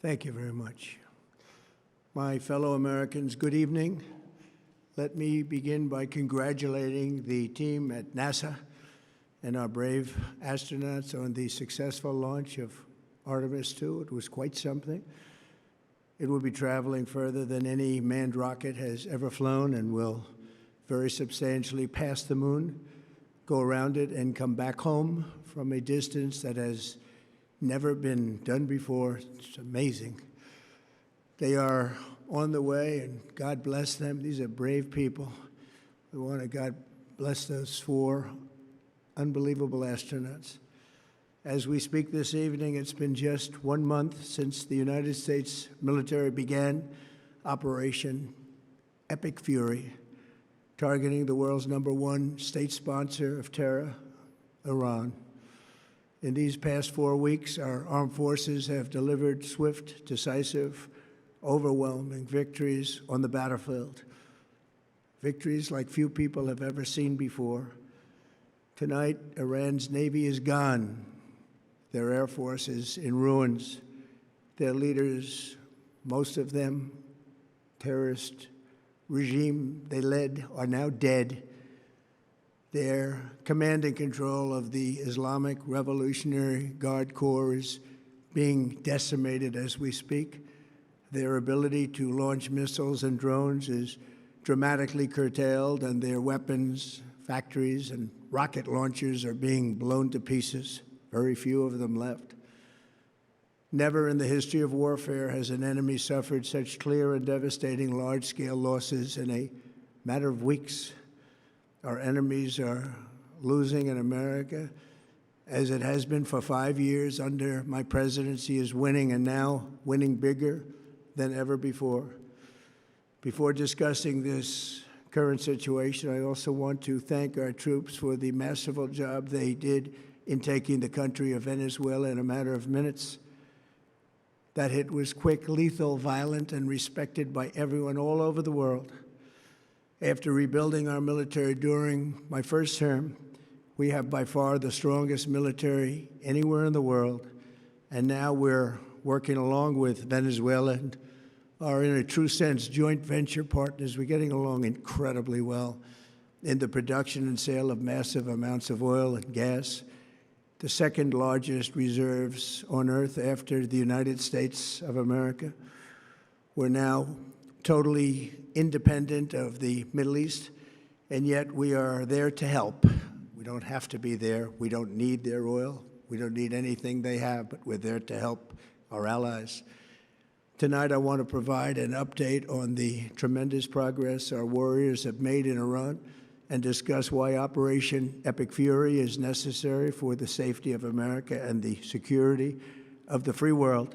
Thank you very much. My fellow Americans, good evening. Let me begin by congratulating the team at NASA and our brave astronauts on the successful launch of Artemis II. It was quite something. It will be traveling further than any manned rocket has ever flown and will very substantially pass the moon, go around it, and come back home from a distance that has never been done before. It's amazing. They are on the way, and God bless them. These are brave people. We want to God bless those 4 unbelievable astronauts. As we speak this evening, it's been just 1 month since the United States military began Operation Epic Fury, targeting the world's #1 state sponsor of terror, Iran. In these past 4 weeks, our armed forces have delivered swift, decisive, overwhelming victories on the battlefield, victories like few people have ever seen before. Tonight, Iran's Navy is gone. Their Air Force is in ruins. Their leaders, most of them terrorist regime they led, are now dead. Their command and control of the Islamic Revolutionary Guard Corps is being decimated as we speak. Their ability to launch missiles and drones is dramatically curtailed, and their weapons, factories, and rocket launchers are being blown to pieces. Very few of them left. Never in the history of warfare has an enemy suffered such clear and devastating large-scale losses in a matter of weeks. Our enemies are losing, and America, as it has been for 5 years under my presidency, is winning, and now winning bigger than ever before. Before discussing this current situation, I also want to thank our troops for the masterful job they did in taking the country of Venezuela in a matter of minutes. That hit was quick, lethal, violent, and respected by everyone all over the world. After rebuilding our military during my first term, we have by far the strongest military anywhere in the world, and now we're working along with Venezuela and are, in a true sense, joint venture partners. We're getting along incredibly well in the production and sale of massive amounts of oil and gas, the second largest reserves on Earth after the United States of America. We're now totally independent of the Middle East, and yet we are there to help. We don't have to be there. We don't need their oil. We don't need anything they have, but we're there to help our allies. Tonight, I want to provide an update on the tremendous progress our warriors have made in Iran and discuss why Operation Epic Fury is necessary for the safety of America and the security of the free world.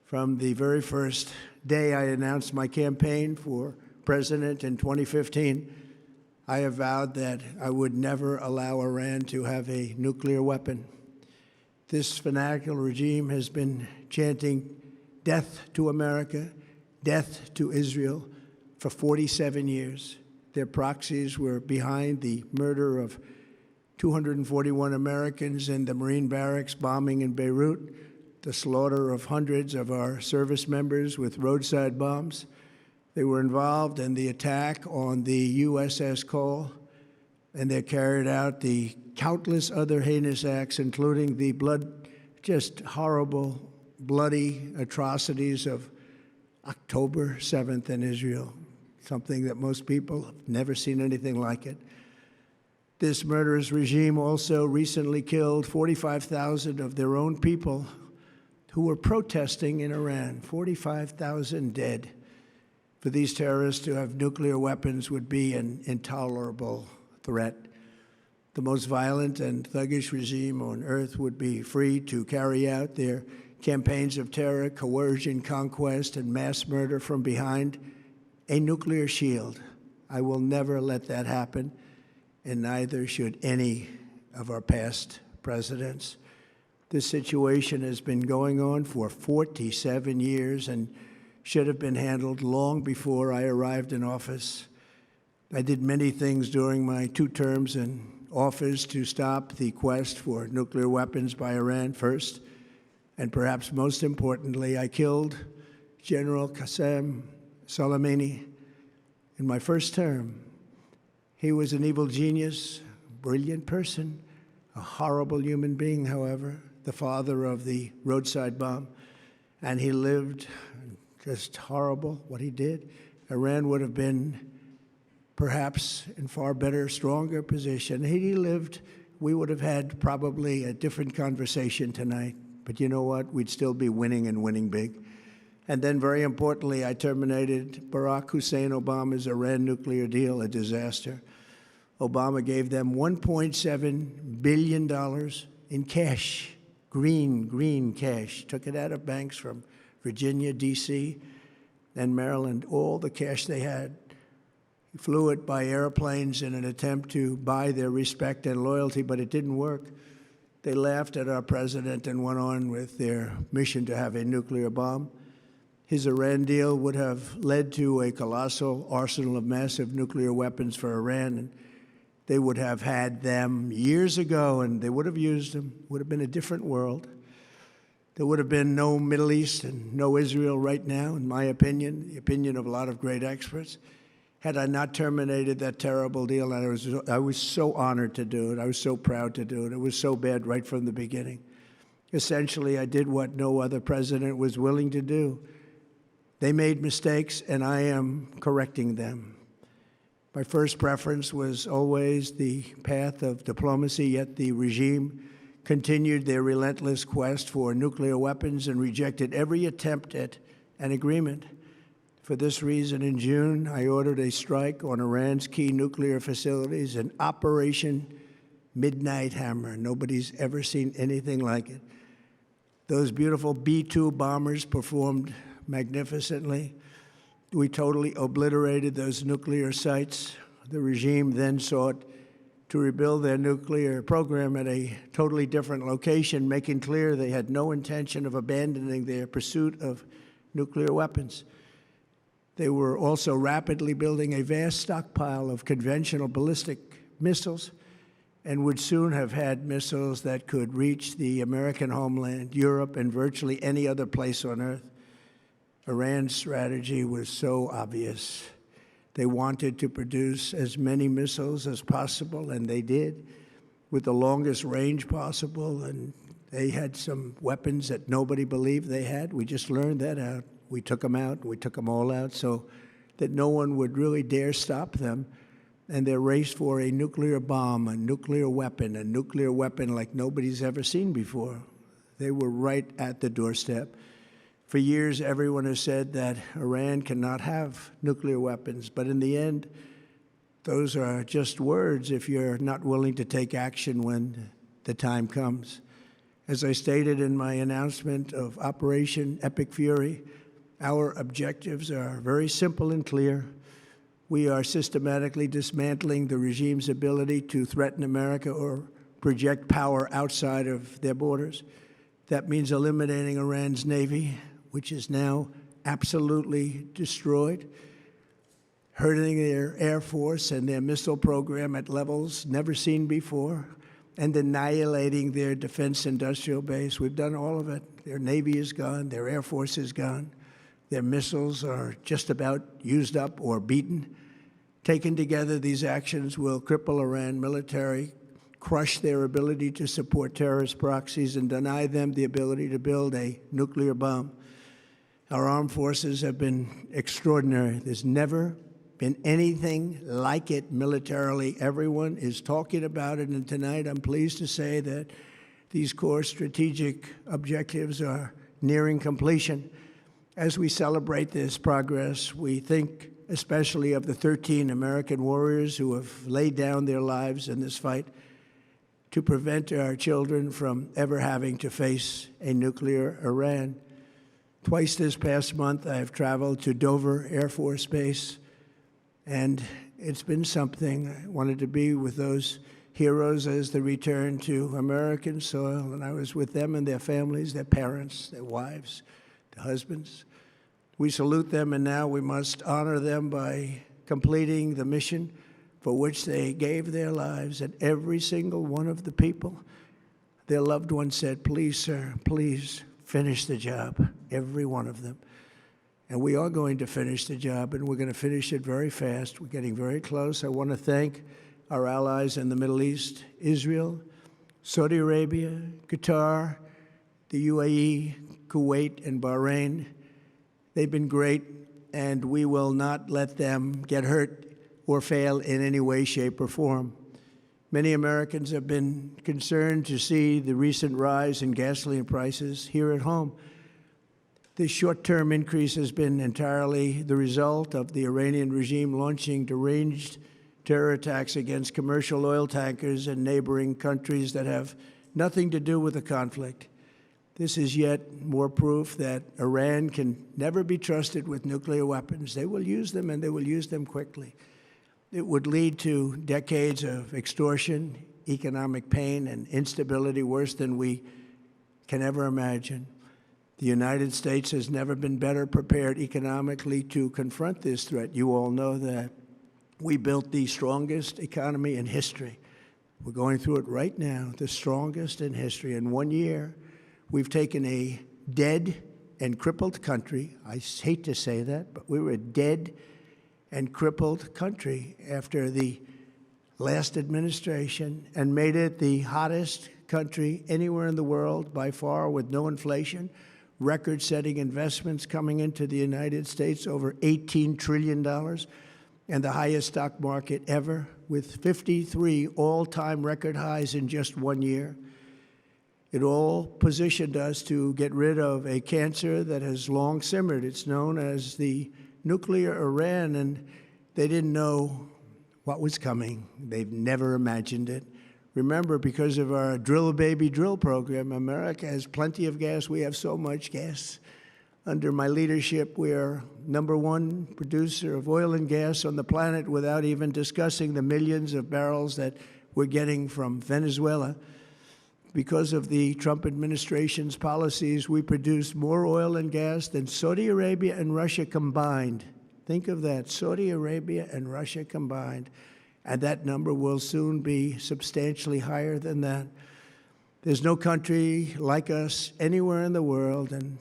From the very first day I announced my campaign for president in 2015, I have vowed that I would never allow Iran to have a nuclear weapon. This fanatical regime has been chanting death to America, death to Israel for 47 years. Their proxies were behind the murder of 241 Americans in the Marine barracks bombing in Beirut, the slaughter of hundreds of our service members with roadside bombs. They were involved in the attack on the USS Cole, and they carried out the countless other heinous acts, including the just horrible, bloody atrocities of October 7th in Israel, something that most people have never seen anything like it. This murderous regime also recently killed 45,000 of their own people who were protesting in Iran. 45,000 dead. For these terrorists to have nuclear weapons would be an intolerable threat. The most violent and thuggish regime on earth would be free to carry out their campaigns of terror, coercion, conquest, and mass murder from behind a nuclear shield. I will never let that happen, and neither should any of our past presidents. This situation has been going on for 47 years and should have been handled long before I arrived in office. I did many things during my 2 terms in office to stop the quest for nuclear weapons by Iran. First, And perhaps most importantly, I killed General Qasem Soleimani in my first term. He was an evil genius, brilliant person, a horrible human being, however, the father of the roadside bomb. And he lived just horrible, what he did. Iran would have been perhaps in far better, stronger position. Had he lived, we would have had probably a different conversation tonight. But you know what? We'd still be winning and winning big. And then, very importantly, I terminated Barack Hussein Obama's Iran nuclear deal, a disaster. Obama gave them $1.7 billion in cash, green cash. Took it out of banks from Virginia, D.C., and Maryland, all the cash they had. He flew it by airplanes in an attempt to buy their respect and loyalty, but it didn't work. They laughed at our president and went on with their mission to have a nuclear bomb. His Iran deal would have led to a colossal arsenal of massive nuclear weapons for Iran, and they would have had them years ago, and they would have used them. It would have been a different world. There would have been no Middle East and no Israel right now, in my opinion, the opinion of a lot of great experts, had I not terminated that terrible deal. And I was so honored to do it. I was so proud to do it. It was so bad right from the beginning. Essentially, I did what no other president was willing to do. They made mistakes, and I am correcting them. My first preference was always the path of diplomacy, yet the regime continued their relentless quest for nuclear weapons and rejected every attempt at an agreement. For this reason, in June, I ordered a strike on Iran's key nuclear facilities, an Operation Midnight Hammer. Nobody's ever seen anything like it. Those beautiful B-2 bombers performed magnificently. We totally obliterated those nuclear sites. The regime then sought to rebuild their nuclear program at a totally different location, making clear they had no intention of abandoning their pursuit of nuclear weapons. They were also rapidly building a vast stockpile of conventional ballistic missiles and would soon have had missiles that could reach the American homeland, Europe, and virtually any other place on Earth. Iran's strategy was so obvious. They wanted to produce as many missiles as possible, and they did, with the longest range possible, and they had some weapons that nobody believed they had. We just learned that out. We took them out. We took them all out so that no one would really dare stop them. And their race for a nuclear bomb, a nuclear weapon like nobody's ever seen before. They were right at the doorstep. For years, everyone has said that Iran cannot have nuclear weapons. But in the end, those are just words if you're not willing to take action when the time comes. As I stated in my announcement of Operation Epic Fury, our objectives are very simple and clear. We are systematically dismantling the regime's ability to threaten America or project power outside of their borders. That means eliminating Iran's Navy, which is now absolutely destroyed, hurting their Air Force and their missile program at levels never seen before, and annihilating their defense industrial base. We've done all of it. Their Navy is gone. Their Air Force is gone. Their missiles are just about used up or beaten. Taken together, these actions will cripple Iran military, crush their ability to support terrorist proxies, and deny them the ability to build a nuclear bomb. Our armed forces have been extraordinary. There's never been anything like it militarily. Everyone is talking about it, and tonight I'm pleased to say that these core strategic objectives are nearing completion. As we celebrate this progress, we think especially of the 13 American warriors who have laid down their lives in this fight to prevent our children from ever having to face a nuclear Iran. Twice this past month, I have traveled to Dover Air Force Base, and it's been something. I wanted to be with those heroes as they return to American soil, and I was with them and their families, their parents, their wives, their husbands. We salute them, and now we must honor them by completing the mission for which they gave their lives. And every single one of the people, their loved ones said, "Please, sir, please finish the job, every one of them. And we are going to finish the job, and we're going to finish it very fast. We're getting very close. I want to thank our allies in the Middle East, Israel, Saudi Arabia, Qatar, the UAE, Kuwait, and Bahrain. They've been great, and we will not let them get hurt or fail in any way, shape, or form. Many Americans have been concerned to see the recent rise in gasoline prices here at home. This short-term increase has been entirely the result of the Iranian regime launching deranged terror attacks against commercial oil tankers in neighboring countries that have nothing to do with the conflict. This is yet more proof that Iran can never be trusted with nuclear weapons. They will use them, and they will use them quickly. It would lead to decades of extortion, economic pain, and instability worse than we can ever imagine. The United States has never been better prepared economically to confront this threat. You all know that. We built the strongest economy in history. We're going through it right now, the strongest in history. In 1 year, we've taken a dead and crippled country. I hate to say that, but we were a dead and crippled country after the last administration and made it the hottest country anywhere in the world by far, with no inflation, record-setting investments coming into the United States, over $18 trillion, and the highest stock market ever, with 53 all-time record highs in just 1 year. It all positioned us to get rid of a cancer that has long simmered. It's known as the nuclear Iran, and they didn't know what was coming. They've never imagined it. Remember, because of our Drill Baby Drill program, America has plenty of gas. We have so much gas. Under my leadership, we are #1 producer of oil and gas on the planet, without even discussing the millions of barrels that we're getting from Venezuela. Because of the Trump administration's policies, we produce more oil and gas than Saudi Arabia and Russia combined. Think of that, Saudi Arabia and Russia combined. And that number will soon be substantially higher than that. There's no country like us anywhere in the world, and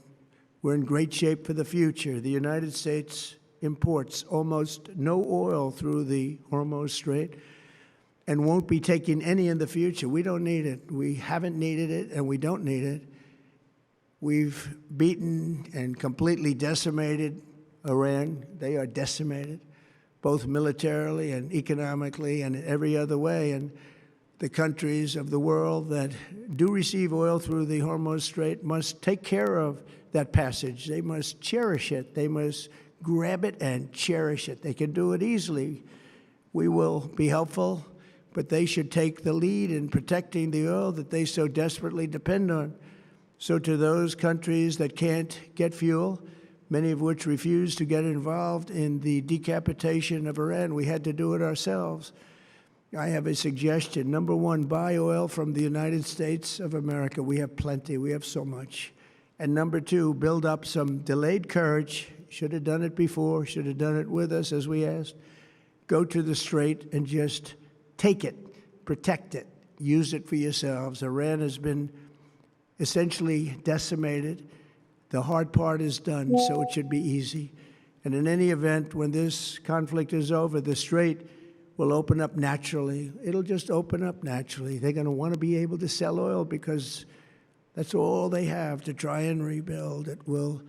we're in great shape for the future. The United States imports almost no oil through the Hormuz Strait and won't be taking any in the future. We don't need it. We haven't needed it, and we don't need it. We've beaten and completely decimated Iran. They are decimated, both militarily and economically and in every other way. And the countries of the world that do receive oil through the Hormuz Strait must take care of that passage. They must cherish it. They must grab it and cherish it. They can do it easily. We will be helpful, but they should take the lead in protecting the oil that they so desperately depend on. So to those countries that can't get fuel, many of which refuse to get involved in the decapitation of Iran, we had to do it ourselves. I have a suggestion. #1, buy oil from the United States of America. We have plenty. We have so much. And #2, build up some delayed courage. Should have done it before. Should have done it with us, as we asked. Go to the Strait and just take it, protect it, use it for yourselves. Iran has been essentially decimated. The hard part is done, so it should be easy. And in any event, when this conflict is over, the Strait will open up naturally. It'll just open up naturally. They're going to want to be able to sell oil because that's all they have to try and rebuild. It will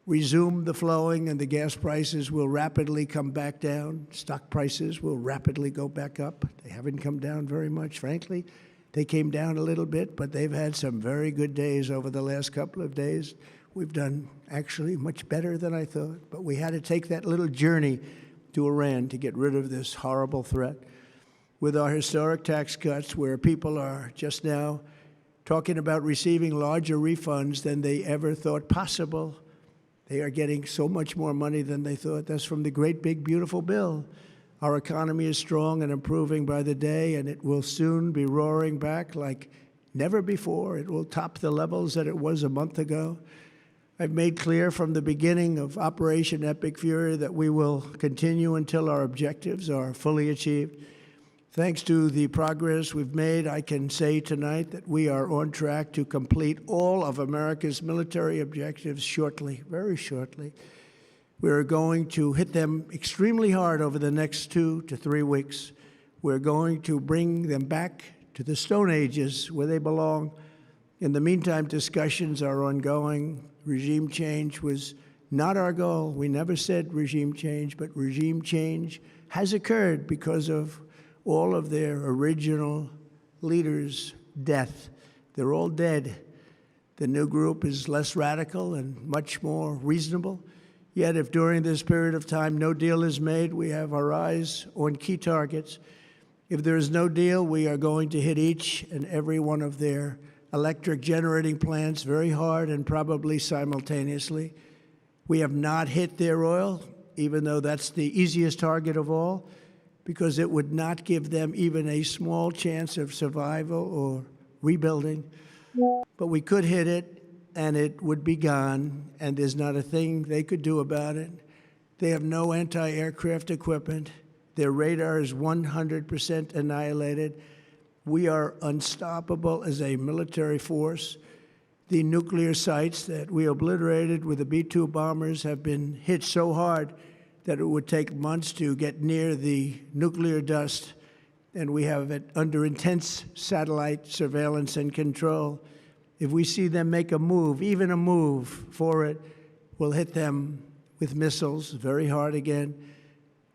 resume the flowing, and the gas prices will rapidly come back down. Stock prices will rapidly go back up. They haven't come down very much, frankly. They came down a little bit, but they've had some very good days over the last couple of days. We've done actually much better than I thought, but we had to take that little journey to Iran to get rid of this horrible threat. With our historic tax cuts, where people are just now talking about receiving larger refunds than they ever thought possible, they are getting so much more money than they thought. That's from the great, big, beautiful bill. Our economy is strong and improving by the day, and it will soon be roaring back like never before. It will top the levels that it was a month ago. I've made clear from the beginning of Operation Epic Fury that we will continue until our objectives are fully achieved. Thanks to the progress we've made, I can say tonight that we are on track to complete all of America's military objectives shortly, very shortly. We're going to hit them extremely hard over the next 2 to 3 weeks. We're going to bring them back to the Stone Ages where they belong. In the meantime, discussions are ongoing. Regime change was not our goal. We never said regime change, but regime change has occurred because of all of their original leaders' death. They're all dead. The new group is less radical and much more reasonable. Yet if during this period of time no deal is made, we have our eyes on key targets. If there is no deal, we are going to hit each and every one of their electric generating plants very hard and probably simultaneously. We have not hit their oil, even though that's the easiest target of all, because it would not give them even a small chance of survival or rebuilding. But we could hit it, and it would be gone, and there's not a thing they could do about it. They have no anti-aircraft equipment. Their radar is 100% annihilated. We are unstoppable as a military force. The nuclear sites that we obliterated with the B-2 bombers have been hit so hard that it would take months to get near the nuclear dust, and we have it under intense satellite surveillance and control. If we see them make a move, even a move for it, we'll hit them with missiles very hard again.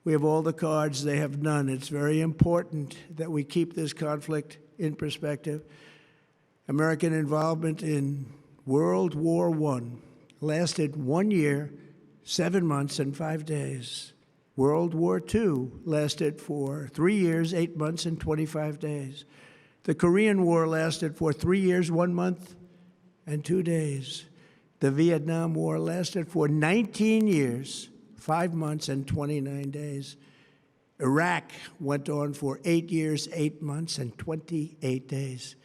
We have all the cards, they have none. It's very important that we keep this conflict in perspective. American involvement in World War I lasted 1 year, 7 months, and 5 days. World War II lasted for 3 years, 8 months, and 25 days. The Korean War lasted for 3 years, 1 month, and 2 days. The Vietnam War lasted for 19 years, 5 months, and 29 days. Iraq went on for 8 years, 8 months, and 28 days.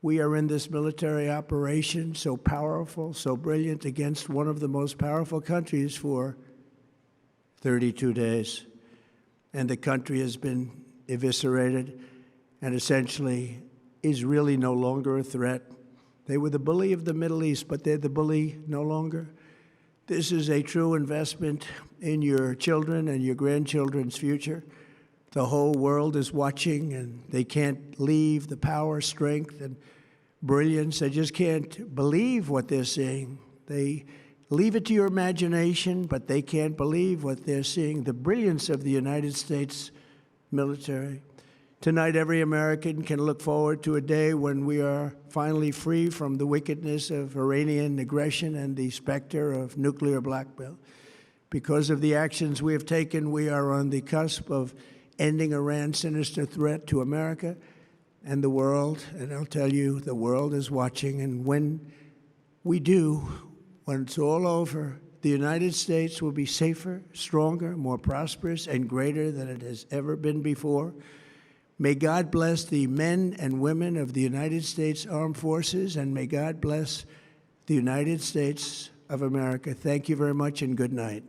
We are in this military operation so powerful, so brilliant, against one of the most powerful countries for 32 days. And the country has been eviscerated and essentially is really no longer a threat. They were the bully of the Middle East, but they're the bully no longer. This is a true investment in your children and your grandchildren's future. The whole world is watching, and they can't leave the power, strength, and brilliance. They just can't believe what they're seeing. They leave it to your imagination, but they can't believe what they're seeing, the brilliance of the United States military. Tonight, every American can look forward to a day when we are finally free from the wickedness of Iranian aggression and the specter of nuclear blackmail. Because of the actions we have taken, we are on the cusp of ending Iran's sinister threat to America and the world. And I'll tell you, the world is watching. And when we do, when it's all over, the United States will be safer, stronger, more prosperous, and greater than it has ever been before. May God bless the men and women of the United States Armed Forces, and may God bless the United States of America. Thank you very much, and good night.